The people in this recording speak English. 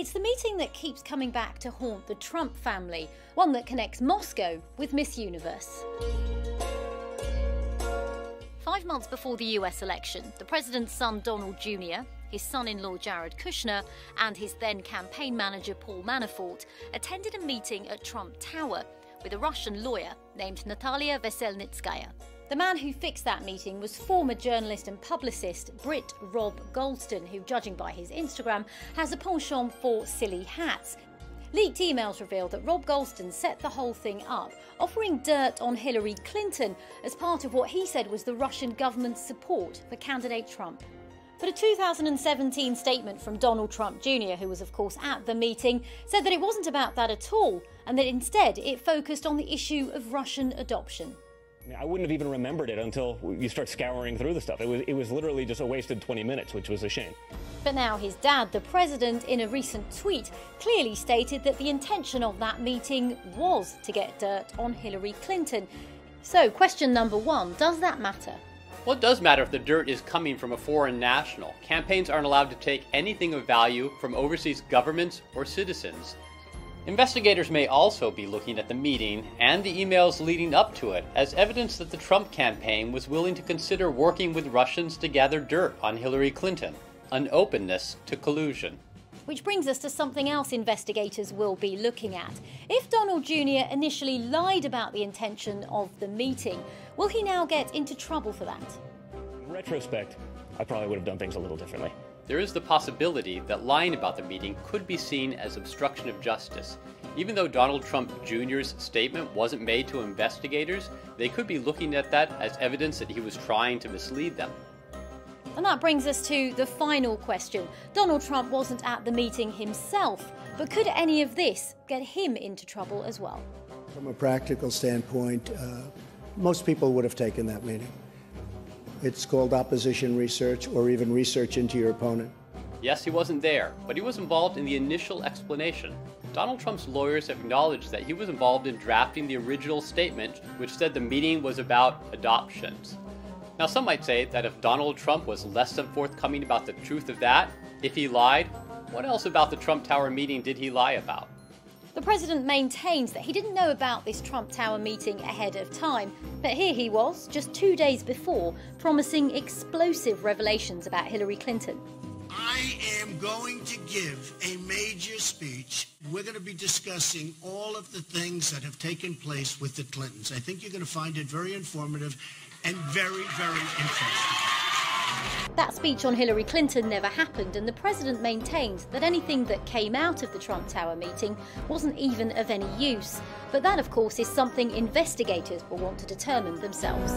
It's the meeting that keeps coming back to haunt the Trump family, one that connects Moscow with Miss Universe. 5 months before the US election, the president's son Donald Jr., his son-in-law Jared Kushner, and his then campaign manager Paul Manafort attended a meeting at Trump Tower with a Russian lawyer named Natalia Veselnitskaya. The man who fixed that meeting was former journalist and publicist Brit Rob Goldston, who, judging by his Instagram, has a penchant for silly hats. Leaked emails revealed that Rob Goldston set the whole thing up, offering dirt on Hillary Clinton as part of what he said was the Russian government's support for candidate Trump. But a 2017 statement from Donald Trump Jr., who was of course at the meeting, said that it wasn't about that at all, and that instead it focused on the issue of Russian adoption. I wouldn't have even remembered it until you start scouring through the stuff. It was literally just a wasted 20 minutes, which was a shame. But now his dad, the president, in a recent tweet, clearly stated that the intention of that meeting was to get dirt on Hillary Clinton. So, question number one, does that matter? Well, it does matter if the dirt is coming from a foreign national. Campaigns aren't allowed to take anything of value from overseas governments or citizens. Investigators may also be looking at the meeting and the emails leading up to it as evidence that the Trump campaign was willing to consider working with Russians to gather dirt on Hillary Clinton, an openness to collusion. Which brings us to something else investigators will be looking at. If Donald Jr. initially lied about the intention of the meeting, will he now get into trouble for that? In retrospect, I probably would have done things a little differently. There is the possibility that lying about the meeting could be seen as obstruction of justice. Even though Donald Trump Jr.'s statement wasn't made to investigators, they could be looking at that as evidence that he was trying to mislead them. And that brings us to the final question. Donald Trump wasn't at the meeting himself, but could any of this get him into trouble as well? From a practical standpoint, most people would have taken that meeting. It's called opposition research, or even research into your opponent. Yes, he wasn't there, but he was involved in the initial explanation. Donald Trump's lawyers have acknowledged that he was involved in drafting the original statement, which said the meeting was about adoptions. Now, some might say that if Donald Trump was less than forthcoming about the truth of that, if he lied, what else about the Trump Tower meeting did he lie about? The president maintains that he didn't know about this Trump Tower meeting ahead of time, but here he was, just 2 days before, promising explosive revelations about Hillary Clinton. I am going to give a major speech. We're going to be discussing all of the things that have taken place with the Clintons. I think you're going to find it very informative and very, very interesting. That speech on Hillary Clinton never happened, and the president maintained that anything that came out of the Trump Tower meeting wasn't even of any use. But that, of course, is something investigators will want to determine themselves.